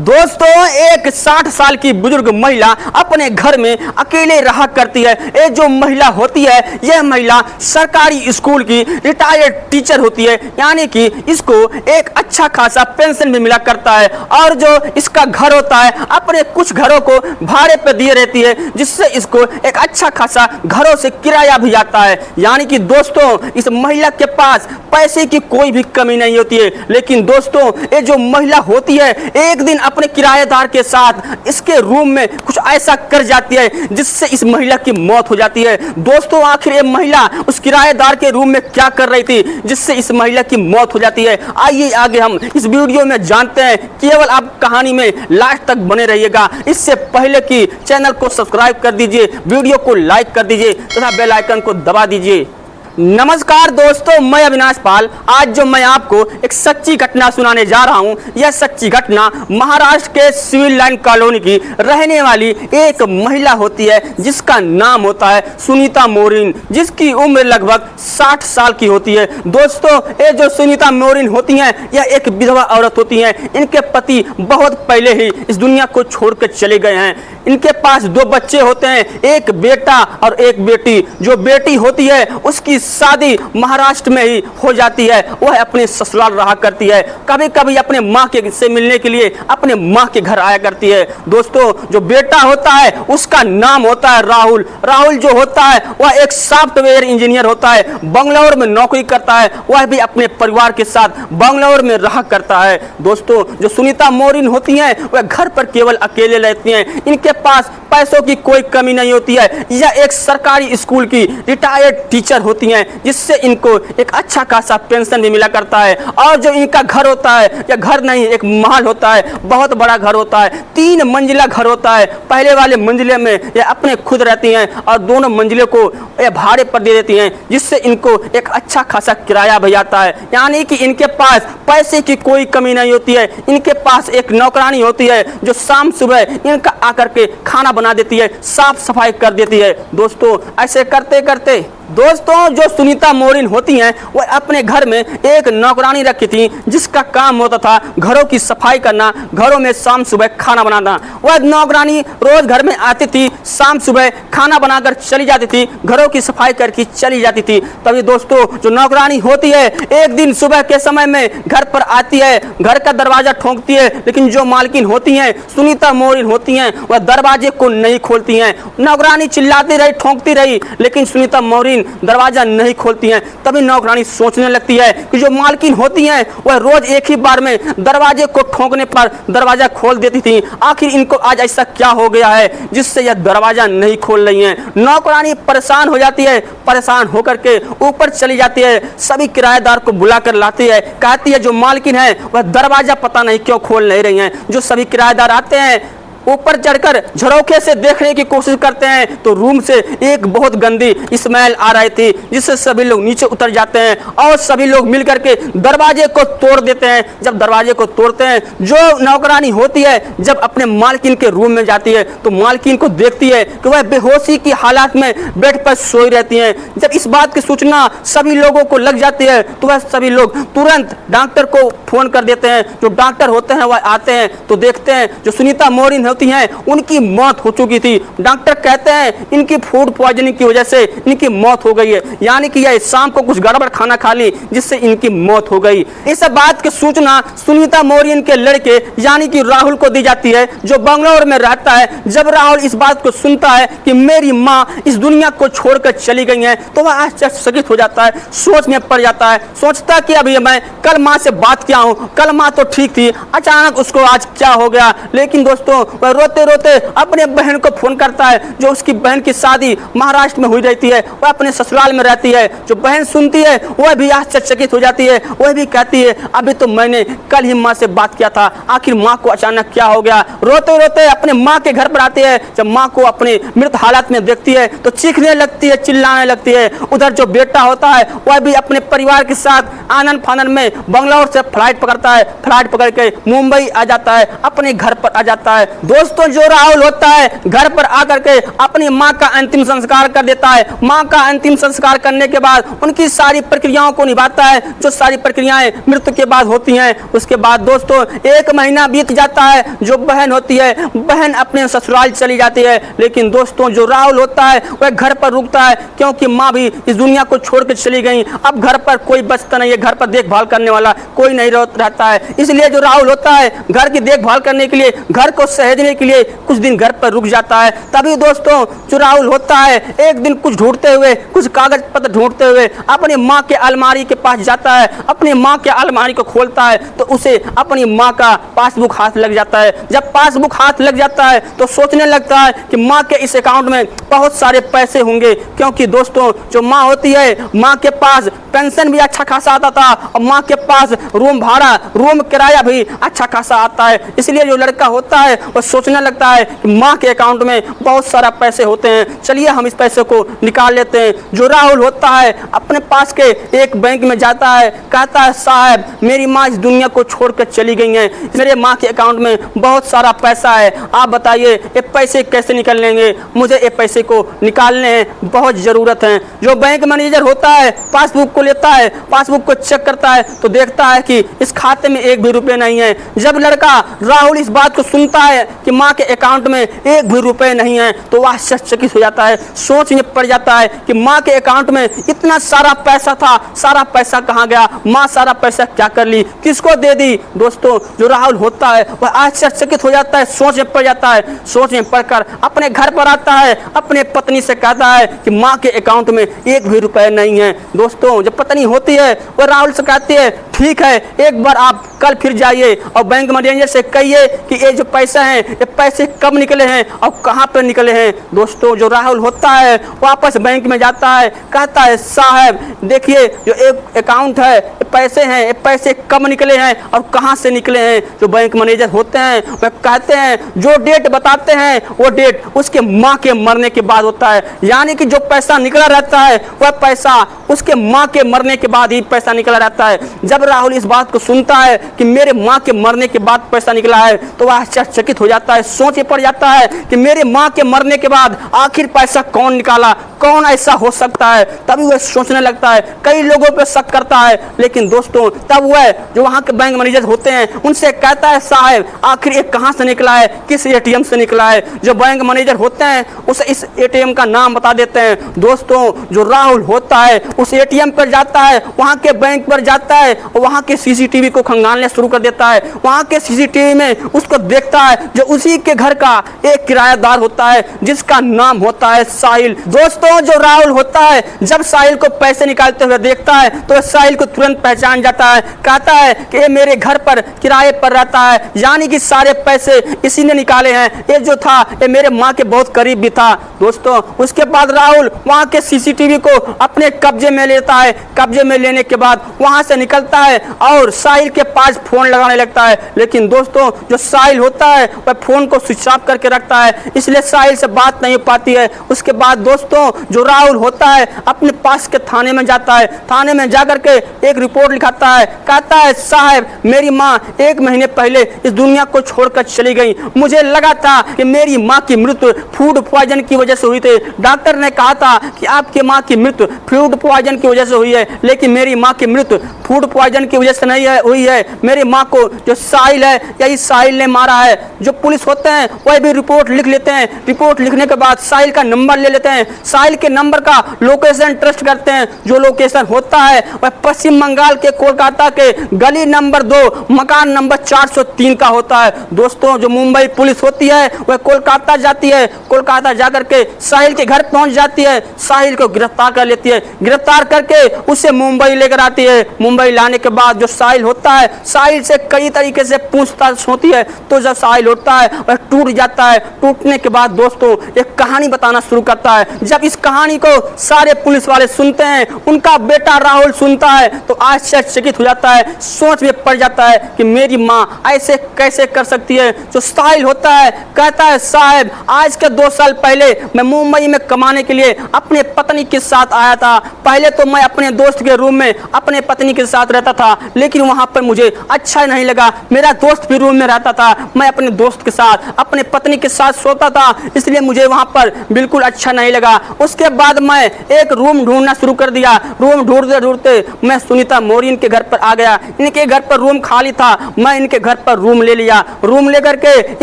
दोस्तों, एक 60 साल की बुजुर्ग महिला अपने घर में अकेले रहा करती है। ये जो महिला होती है, यह महिला सरकारी स्कूल की रिटायर्ड टीचर होती है, यानी कि इसको एक अच्छा खासा पेंशन भी मिला करता है। और जो इसका घर होता है, अपने कुछ घरों को भाड़े पर दिए रहती है, जिससे इसको एक अच्छा खासा घरों से किराया भी आता है। यानी कि दोस्तों, इस महिला के पास पैसे की कोई भी कमी नहीं होती है। लेकिन दोस्तों, ये जो महिला होती है, एक दिन अपने किराएदार के साथ इसके रूम में कुछ ऐसा कर जाती है जिससे इस महिला की मौत हो जाती है। दोस्तों, आखिर ये महिला उस किराएदार के रूम में क्या कर रही थी जिससे इस महिला की मौत हो जाती है? आइए आगे हम इस वीडियो में जानते हैं। केवल आप कहानी में लास्ट तक बने रहिएगा। इससे पहले कि चैनल को सब्सक्राइब कर दीजिए, वीडियो को लाइक कर दीजिए तथा बेल आइकन को दबा दीजिए। नमस्कार दोस्तों, मैं अविनाश पाल। आज जो मैं आपको एक सच्ची घटना सुनाने जा रहा हूं, यह सच्ची घटना महाराष्ट्र के सिविल लाइन कॉलोनी की रहने वाली एक महिला होती है, जिसका नाम होता है सुनीता मोरिन, जिसकी उम्र लगभग 60 साल की होती है। दोस्तों, ये जो सुनीता मोरिन होती हैं, यह एक विधवा औरत होती हैं। इनके पति बहुत पहले ही इस दुनिया को छोड़कर चले गए हैं। इनके पास 2 बच्चे होते हैं, एक बेटा और एक बेटी। जो बेटी होती है, उसकी शादी महाराष्ट्र में ही हो जाती है। वह अपने ससुराल रहा करती है। कभी कभी अपने माँ के से मिलने के लिए अपने माँ के घर आया करती है। दोस्तों, जो बेटा होता है उसका नाम होता है राहुल। राहुल जो होता है वह एक सॉफ्टवेयर इंजीनियर होता है, बंगलौर में नौकरी करता है। वह भी अपने परिवार के साथ बंगलौर में रहा करता है। दोस्तों, जो सुनीता मोरिन होती हैं, वह घर पर केवल अकेले रहती हैं। इनके पास पैसों की कोई कमी नहीं होती है। यह एक सरकारी स्कूल की रिटायर्ड टीचर होती हैं, जिससे इनको एक अच्छा खासा पेंशन भी मिला करता है। और जो इनका घर होता है, यह घर नहीं, एक महल होता है, बहुत बड़ा घर होता है। 3 मंजिला घर होता है। पहले वाले मंजिले में ये अपने खुद रहती हैं और दोनों मंजिले को ये भाड़े पर दे देती हैं, जिससे इनको एक अच्छा खासा किराया भी आता है। यानी कि इनके पास पैसे की कोई कमी नहीं होती है। इनके पास एक नौकरानी होती है, जो शाम सुबह इनका आकर के खाना बना देती है, साफ सफाई कर देती है। दोस्तों, ऐसे करते करते दोस्तों, जो सुनीता मोरिन होती हैं, वह अपने घर में एक नौकरानी रखी थी, जिसका काम होता था घरों की सफाई करना, घरों में शाम सुबह खाना बनाना। वह नौकरानी रोज घर में आती थी, शाम सुबह खाना बनाकर चली जाती थी, घरों की सफाई करके चली जाती थी। तभी दोस्तों, जो नौकरानी होती है, एक दिन सुबह के समय में घर पर आती है, घर का दरवाजा ठोंकती है, लेकिन जो मालकिन होती हैं, सुनीता मोरिन होती हैं, वह दरवाजे को नहीं खोलती हैं। नौकरानी चिल्लाती रही, ठोंकती रही, लेकिन सुनीता मोरिन दरवाजा नहीं खोलती हैं। तभी नौकरानी सोचने लगती है कि जो मालकिन होती हैं, वह रोज एक ही बार में दरवाजे को ठोकने पर दरवाजा खोल देती थी। आखिर इनको आज ऐसा क्या हो गया है जिससे यह दरवाजा नहीं खोल रही हैं? नौकरानी परेशान हो जाती है। परेशान होकर के ऊपर चली जाती है, सभी किराएदार को बुलाकर लाती है, कहती है जो मालकिन है वह दरवाजा पता नहीं क्यों खोल नहीं रही हैं। जो सभी किराएदार आते हैं, ऊपर चढ़कर झरोखे से देखने की कोशिश करते हैं, तो रूम से एक बहुत गंदी स्मेल आ रही थी, जिससे सभी लोग नीचे उतर जाते हैं और सभी लोग मिलकर के दरवाजे को तोड़ देते हैं। जब दरवाजे को तोड़ते हैं, जो नौकरानी होती है, जब अपने मालकिन के रूम में जाती है, तो मालकिन को देखती है कि वह बेहोशी की हालत में बेड पर सोई रहती हैं। जब इस बात की सूचना सभी लोगों को लग जाती है, तो वह सभी लोग तुरंत डॉक्टर को फोन कर देते हैं। जो डॉक्टर होते हैं वह आते हैं, तो देखते हैं जो सुनीता मोरिन होती हैं, उनकी मौत हो चुकी थी। डॉक्टर कहते हैं इनकी फूड पॉइजनिंग की वजह से इनकी मौत हो गई है, यानी कि यह शाम को कुछ गड़बड़ खाना खा ली, जिससे इनकी मौत हो गई। इस बात की सूचना सुनीता मोरिन के लड़के यानी कि राहुल को दी जाती है, जो बंगलौर में रहता है। जब राहुल इस बात को सुनता है कि मेरी माँ इस दुनिया को छोड़कर चली गई है, तो वह आश्चर्यचकित हो जाता है, सोच में पड़ जाता है। सोचता कि अभी मैं कल माँ से बात किया हूँ, कल माँ तो ठीक थी, अचानक उसको आज क्या हो गया। लेकिन दोस्तों, वह रोते रोते अपने बहन को फोन करता है, जो उसकी बहन की शादी महाराष्ट्र में हुई रहती है, वह अपने ससुराल में रहती है। जो बहन सुनती है, वह भी आश्चर्यचकित हो जाती है। वह भी कहती है अभी तो मैंने कल ही माँ से बात किया था, आखिर माँ को अचानक क्या हो गया। रोते रोते अपने माँ के घर पर आती है। जब माँ को अपने मृत हालत में देखती है, तो चीखने लगती है, चिल्लाने लगती है। उधर जो बेटा होता है, वह भी अपने परिवार के साथ आनंद फानंद में बंगलौर से फ्लाइट पकड़ता है। फ्लाइट पकड़ के मुंबई आ जाता है, अपने घर पर आ जाता है। दोस्तों जो राहुल होता है घर पर आकर के अपनी मां का अंतिम संस्कार कर देता है। मां का अंतिम संस्कार करने के बाद उनकी सारी प्रक्रियाओं को निभाता है, जो सारी प्रक्रियाएं मृत्यु के बाद होती हैं। उसके बाद दोस्तों 1 महीना बीत जाता है, जो बहन होती है बहन अपने ससुराल चली जाती है। लेकिन दोस्तों जो राहुल होता है वह घर पर रुकता है, क्योंकि माँ भी इस दुनिया को छोड़कर चली गई। अब घर पर कोई बचता नहीं है, घर पर देखभाल करने वाला कोई नहीं रहता है। इसलिए जो राहुल होता है घर की देखभाल करने के लिए, घर को सहेजने के लिए कुछ दिन घर पर रुक जाता है। तभी दोस्तों जो राहुल होता है एक दिन कुछ ढूंढते हुए, कुछ कागज पत्र ढूंढते हुए अपनी माँ के अलमारी के पास जाता है। अपनी माँ के अलमारी को खोलता है तो उसे अपनी माँ का पासबुक हाथ लग जाता है। जब पासबुक हाथ लग जाता है तो सोचने लगता है कि माँ के इस अकाउंट में बहुत सारे पैसे होंगे, क्योंकि दोस्तों जो माँ होती है माँ के पास पेंशन भी अच्छा खासा आता था और माँ के पास रूम भाड़ा, रूम किराया भी अच्छा खासा आता है। इसलिए जो लड़का होता है वो सोचने लगता है कि माँ के अकाउंट में बहुत सारा पैसे होते हैं, चलिए हम इस पैसे को निकाल लेते हैं। जो राहुल होता है अपने पास के एक बैंक में जाता है, कहता है साहब मेरी माँ इस दुनिया को छोड़कर चली गई है, मेरे माँ के अकाउंट में बहुत सारा पैसा है, आप बताइए ये पैसे कैसे निकल लेंगे, मुझे ये पैसे को निकालने हैं, बहुत ज़रूरत है। जो बैंक मैनेजर होता है पासबुक को लेता है, पासबुक को चेक करता है तो देखता है कि इस खाते में 1 भी रुपये नहीं है। जब लड़का राहुल इस बात को सुनता है कि माँ के अकाउंट में 1 भी रुपये नहीं है तो वह आश्चर्यचकित हो जाता है, सोच में पड़ जाता है कि माँ के अकाउंट में इतना सारा पैसा था, सारा पैसा कहाँ गया, माँ सारा पैसा क्या कर ली, किसको दे दी। दोस्तों जो राहुल होता है वह आश्चर्यचकित हो जाता है, सोच में पड़ जाता है। सोच में पड़कर अपने घर पर आता है, अपने पत्नी से कहता है कि माँ के अकाउंट में 1 भी रुपये नहीं है। दोस्तों जो पत्नी होती है वो राहुल से कहती है ठीक है एक बार आप कल फिर जाइए और बैंक मैनेजर से कहिए कि ये जो पैसा है ये पैसे कब निकले हैं और कहाँ पर निकले हैं। दोस्तों जो राहुल होता है वापस बैंक में जाता है, कहता है साहब देखिए जो एक अकाउंट है ये पैसे हैं, ये पैसे कब निकले हैं और कहाँ से निकले हैं। जो बैंक मैनेजर होते हैं वह कहते हैं जो डेट बताते हैं वो डेट उसके माँ के मरने के बाद होता है, यानी कि जो पैसा निकला रहता है वह पैसा उसके माँ के मरने के बाद ही पैसा निकला रहता है। जब राहुल इस बात को सुनता है कि मेरे माँ के मरने के बाद पैसा निकला है तो वह आश्चर्यचकित हो जाता है, सोच में पड़ जाता है कि मेरे माँ के मरने के बाद आखिर पैसा कौन निकाला, कौन ऐसा हो सकता है। तभी वह सोचने लगता है, कई लोगों पर शक करता है, लेकिन दोस्तों तब वह जो वहाँ के बैंक मैनेजर होते हैं उनसे कहता है साहब आखिर ये कहाँ से निकला है, किस एटीएम से निकला है। जो बैंक मैनेजर होते हैं उसे इस एटीएम का नाम बता देते हैं। दोस्तों जो राहुल होता है उस एटीएम पर जाता है, वहाँ के बैंक पर जाता है और वहाँ के सीसीटीवी को खंगालने शुरू कर देता है। वहाँ के सीसीटीवी में उसको देखता है जो उसी के घर का एक किराएदार होता है जिसका नाम होता है साहिल। दोस्तों जो राहुल होता है जब साहिल को पैसे निकालते हुए देखता है तो साहिल को तुरंत पहचान जाता है, कहता है कि ये मेरे घर पर किराए पर रहता है, यानी कि सारे पैसे इसी ने निकाले हैं, ये जो था ये मेरे माँ के बहुत करीब भी था। दोस्तों उसके बाद राहुल वहाँ के सीसीटीवी को अपने कब्जे में लेता है। कब्जे में लेने के बाद वहाँ से निकलता है और साहिल के पास फोन लगाने लगता है, लेकिन दोस्तों जो साहिल होता है वह फोन को स्विच ऑफ करके रखता है, इसलिए साहिल से बात नहीं हो पाती है। उसके बाद दोस्तों जो राहुल होता है अपने पास के थाने में जाता है, थाने में जाकर के एक रिपोर्ट लिखाता है, कहता है साहब मेरी माँ 1 महीने पहले इस दुनिया को छोड़कर चली गई, मुझे लगा था कि मेरी माँ की मृत्यु फूड पॉइजन की वजह से हुई थी, डॉक्टर ने कहा था कि आपकी माँ की मृत्यु फूड पॉइजन की वजह से हुई है, लेकिन मेरी माँ की मृत्यु फूड पॉइजन की वजह से नहीं हुई है, मेरी माँ को जो साहिल है यही साहिल ने मारा है। जो पुलिस होते हैं वह भी रिपोर्ट लिख लेते हैं, रिपोर्ट लिखने के बाद साहिल का नंबर ले लेते हैं, साहिल के नंबर का लोकेशन ट्रस्ट करते हैं। जो लोकेशन होता है वह पश्चिम बंगाल के कोलकाता के गली नंबर 2 मकान नंबर 403 का होता है। दोस्तों जो मुंबई पुलिस होती है वह कोलकाता जाती है, कोलकाता जाकर के साहिल के घर पहुंच जाती है, साहिल को गिरफ्तार कर लेती है, गिरफ्तार करके उसे मुंबई लेकर आती है। मुंबई लाने के बाद जो साहिल होता है साहिल से कई तरीके से पूछताछ होती है, तो जब साहिल होता है वह टूट जाता है। टूटने के बाद दोस्तों एक कहानी बताना शुरू करता है। जब इस कहानी को सारे पुलिस वाले सुनते हैं, उनका बेटा राहुल सुनता है तो आश्चर्यचकित हो जाता है, सोच में पड़ जाता है कि मेरी माँ ऐसे कैसे कर सकती है। जो साहिल होता है कहता है साहब आज के 2 साल पहले मैं मुंबई में कमाने के लिए अपने पत्नी के साथ आया था। पहले तो मैं अपने दोस्त के रूम में अपने पत्नी के साथ रहता था, लेकिन वहां पर मुझे अच्छा नहीं लगा। मेरा दोस्त भी रूम में रहता था, मैं अपने दोस्त के साथ अपने पत्नी के साथ सोता था, इसलिए मुझे वहां पर बिल्कुल अच्छा नहीं लगा। उसके बाद मैं एक रूम ढूंढना शुरू कर दिया। रूम ढूंढते ढूंढते मैं सुनीता मोरिन के घर पर आ गया। इनके घर पर रूम खाली था, मैं इनके घर पर रूम ले लिया। रूम लेकर के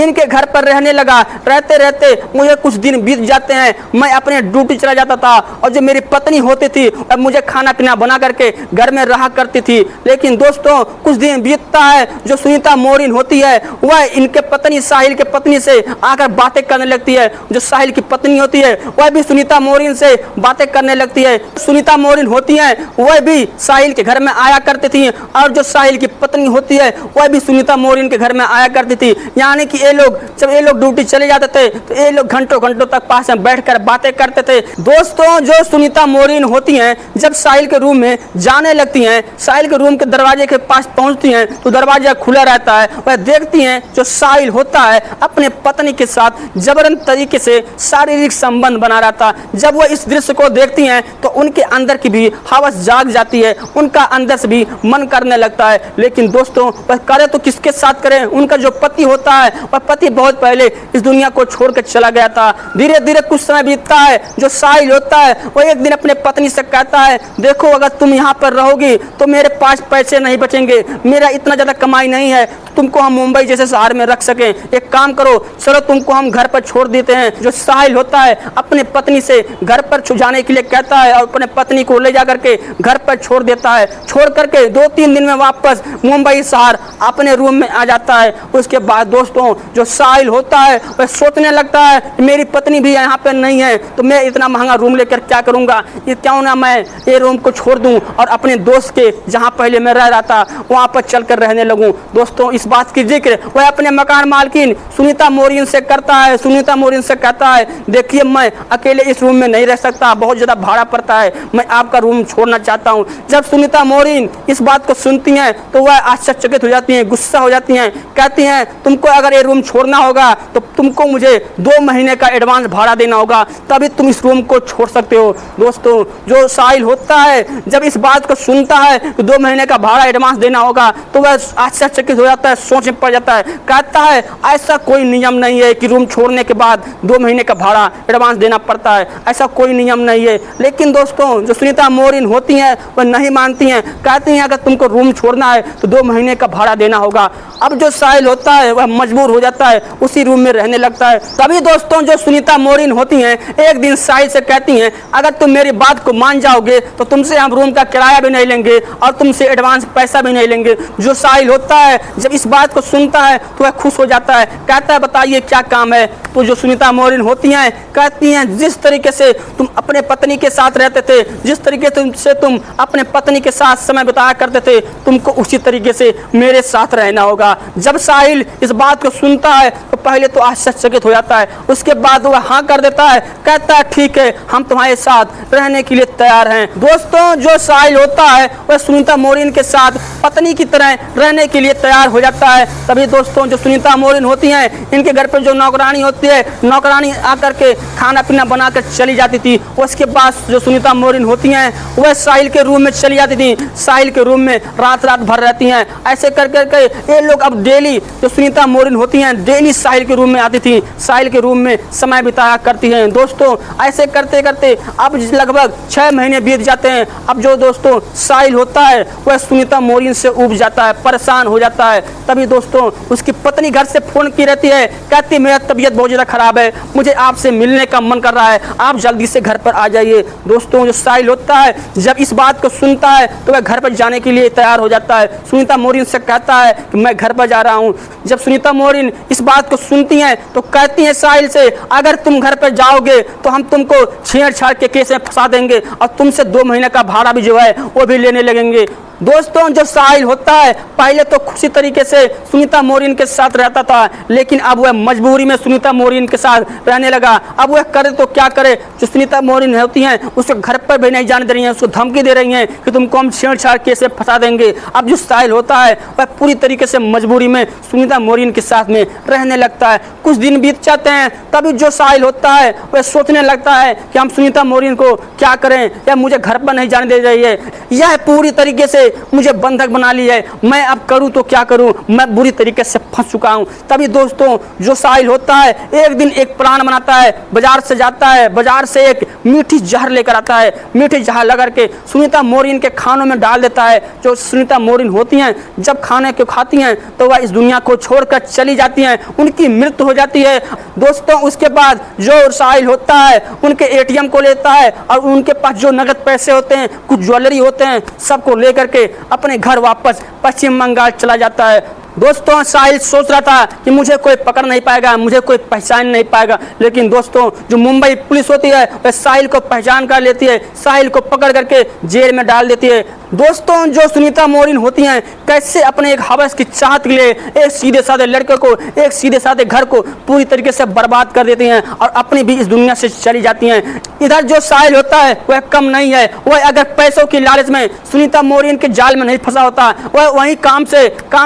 इनके घर पर रहने लगा। रहते रहते मुझे कुछ दिन बीत जाते हैं, मैं अपने ड्यूटी चला जाता था और जो मेरी पत्नी होती थी अब मुझे खाना पीना बना करके घर में रहा करती थी। लेकिन दोस्तों कुछ दिन बीतता है, जो सुनीता मोरिन होती है वह इनके पत्नी साहिल के पत्नी से आकर बातें करने लगती है। जो साहिल की पत्नी होती है वह भी सुनीता मोरिन से बातें करने लगती है। सुनीता मोरिन होती है वह भी साहिल के घर में आया करती थी और जो साहिल की पत्नी होती है वह भी सुनीता मोरिन के घर में आया करती थी। यानी कि जब ये लोग ड्यूटी चले जाते थे तो ये लोग घंटों घंटों तक पास में बैठकर बातें करते थे। दोस्तों जो सुनीता मोरिन होती हैं जब साहिल के रूम में जाने लगती हैं, साहिल के रूम के दरवाजे के पास पहुंचती हैं तो दरवाजा खुला रहता है। वह देखती हैं जो साहिल होता है अपने पत्नी के साथ जबरन तरीके से शारीरिक संबंध बना रहा था। जब वह इस दृश्य को देखती हैं तो उनके अंदर की भी हवस जाग जाती है, उनका अंदर से भी मन करने लगता है। लेकिन दोस्तों वह करे तो किसके साथ करें। उनका जो पति होता है वह पति बहुत पहले इस दुनिया को छोड़कर चला गया था। धीरे धीरे कुछ समय बीतता है, जो साहिल होता है वह एक दिन अपने पत्नी से कहता है देखो अगर तुम यहाँ पर रहोगी तो मेरे पास पैसे नहीं बचेंगे, मेरा इतना ज्यादा कमाई नहीं है तुमको हम मुंबई जैसे शहर में रख सकें। एक काम करो चलो तुमको हम घर पर छोड़ देते हैं। जो साहिल होता है अपने पत्नी से घर पर जाने के लिए कहता है और अपने पत्नी को ले जा करके घर पर छोड़ देता है। छोड़ करके 2-3 दिन में वापस मुंबई शहर अपने रूम में आ जाता है। उसके बाद दोस्तों जो साहिल होता है वह सोचने लगता है मेरी पत्नी भी यहाँ पर नहीं है तो मैं इतना महंगा रूम लेकर क्या करूँगा, ये क्यों ना मैं ये रूम को छोड़ दूँ और अपने दोस्त के जहाँ पहले मैं रह रहा था वहाँ पर चल कर रहने लगूँ। दोस्तों इस बात की जिक्र वह अपने मकान मालकिन सुनीता मोरिन से करता है। सुनीता मोरिन से कहता है देखिए मैं अकेले इस रूम में नहीं रह सकता, बहुत ज़्यादा भाड़ा पड़ता है, मैं आपका रूम छोड़ना चाहता हूँ। जब सुनीता मोरिन इस बात को सुनती हैं तो वह आश्चर्यचकित हो जाती हैं, गुस्सा हो जाती हैं, कहती हैं तुमको अगर ये रूम छोड़ना होगा तो तुमको मुझे 2 महीने का एडवांस भाड़ा देना होगा, तभी तुम इस रूम को छोड़ सकते हो। दोस्तों जो साहिल होता है जब इस बात को सुनता है तो 2 महीने का भाड़ा एडवांस देना होगा तो वह आश्चर्यचकित हो जाता है, सोच में पड़ जाता है। कहता है ऐसा कोई नियम नहीं है कि रूम छोड़ने के बाद 2 महीने का भाड़ा एडवांस देना पड़ता है, ऐसा कोई नियम नहीं है। लेकिन दोस्तों जो सुनीता मोरिन होती हैं वह नहीं मानती हैं, कहती हैं अगर तुमको रूम छोड़ना है तो 2 महीने का भाड़ा देना होगा। अब जो साहिल होता है वह मजबूर हो जाता है, उसी रूम में रहने लगता है। तभी दोस्तों जो सुनीता मोरिन होती हैं एक दिन साहिल से कहती हैं अगर तुम मेरी बात को मान जाओगे तो तुमसे हम रूम का किराया भी नहीं लेंगे और तुमसे एडवांस पैसा भी नहीं लेंगे। जो साहिल होता है जब इस बात को सुनता है तो वह खुश हो जाता है, कहता है बताइए क्या काम है। तो जो सुनीता मोरिन होती हैं कहती हैं जिस तरीके से तुम अपने पत्नी के साथ रहते थे, जिस तरीके से तुम अपने पत्नी के साथ समय बिताया करते थे, तुमको उसी तरीके से मेरे साथ रहना होगा। जब साहिल इस बात को सुनता है तो पहले तो आश्चर्यचकित हो जाता है, उसके बाद वह हाँ कर देता है, कहता है ठीक है हम तुम्हारे साथ रहने के लिए तैयार हैं। दोस्तों जो साहिल होता है वह सुनीता मोरिन के साथ पत्नी की तरह रहने के लिए तैयार हो जाता है। तभी दोस्तों जो सुनीता मोरिन होती हैं इनके घर पर जो नौकरानी होती है, नौकरानी आकर के खाना पीना बनाकर चली जाती थी। उसके बाद जो सुनीता मोरिन होती हैं वह साहिल के रूम में चली जाती थी, साहिल के रूम में रात भर रहती हैं। ऐसे कर करके ये लोग अब डेली जो सुनीता मोरिन होती हैं डेली साहिल के रूम में आती थी, साहिल के रूम में समय बिताया करती हैं। दोस्तों ऐसे करते करते अब लगभग 6 महीने बीत जाते हैं। अब जो दोस्तों साहिल होता है वह सुनीता मोरिन से ऊब जाता है, परेशान हो जाता है। तभी दोस्तों उसकी पत्नी घर से फोन की रहती है, कहती मेरा तबीयत बहुत ज़्यादा खराब है, मुझे आपसे मिलने का मन कर रहा है, आप जल्दी से घर पर आ जाइए। दोस्तों जो साहिल होता है जब इस बात को सुनता है तो वह घर पर जाने के लिए तैयार हो जाता है। सुनीता मोरिन से कहता है कि मैं घर पर जा रहा हूँ। जब सुनीता मोरिन इस बात को सुनती हैं तो कहती हैं साहिल से अगर तुम घर पर जाओगे तो हम तुमको छेड़छाड़ के केस में फंसा देंगे और तुमसे 2 महीने का भाड़ा भी जो है वो भी लेने लगेंगे। दोस्तों जो साहिल होता है पहले तो खुशी तरीके से सुनीता मोरिन के साथ रहता था, लेकिन अब वह मजबूरी में सुनीता मोरिन के साथ रहने लगा। अब वह करे तो क्या करे, जो सुनीता मोरिन होती हैं उसके घर पर भी नहीं जाने दे रही हैं, उसको धमकी दे रही हैं कि तुमको हम छेड़छाड़ कैसे फंसा देंगे। अब जो साहिल होता है वह पूरी तरीके से मजबूरी में सुनीता मोरिन के साथ में रहने लगता है। कुछ दिन बीत जाते हैं, तभी जो साहिल होता है वह सोचने लगता है कि हम सुनीता मोरिन को क्या करें, या मुझे घर पर नहीं जाने दे रही है, यह पूरी तरीके से मुझे बंधक बना ली है, मैं अब करूं तो क्या करूं, मैं बुरी तरीके से फंस चुका हूं। तभी दोस्तों जो साहिल होता है एक दिन एक प्लान बनाता है, बाजार से जाता है, बाजार से एक मीठी जहर लेकर आता है। मीठी जहर लगा के सुनीता मोरिन के खानों में डाल देता है। जो सुनीता मोरिन होती हैं जब खाने को खाती हैं तो वह इस दुनिया को छोड़कर चली जाती हैं, उनकी मृत्यु हो जाती है। दोस्तों उसके बाद जो साहिल होता है उनके एटीएम को लेता है और उनके पास जो नगद पैसे होते हैं, कुछ ज्वेलरी होते हैं, सबको लेकर के अपने घर वापस पश्चिम बंगाल चला जाता है। दोस्तों साहिल सोच रहा था कि मुझे कोई पकड़ नहीं पाएगा, मुझे कोई पहचान नहीं पाएगा, लेकिन दोस्तों जो मुंबई पुलिस होती है वह साहिल को पहचान कर लेती है, साहिल को पकड़ करके जेल में डाल देती है। दोस्तों जो सुनीता मोरिन होती हैं कैसे अपने एक हवस की चाहत के लिए एक सीधे साधे लड़के को, एक सीधे साधे घर को पूरी तरीके से बर्बाद कर देती हैं और अपनी भी इस दुनिया से चली जाती हैं। इधर जो साहिल होता है वह कम नहीं है, वह अगर पैसों की लालच में सुनीता मोरिन के जाल में नहीं फंसा होता, वह वहीं काम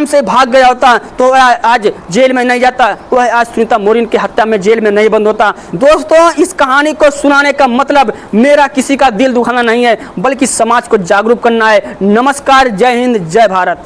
से भाग गया होता तो वह आज जेल में नहीं जाता, वह आज सुनीता मोरिन की हत्या में जेल में नहीं बंद होता। दोस्तों इस कहानी को सुनाने का मतलब मेरा किसी का दिल दुखाना नहीं है, बल्कि समाज को जागरूक करना है। नमस्कार, जय हिंद, जय भारत।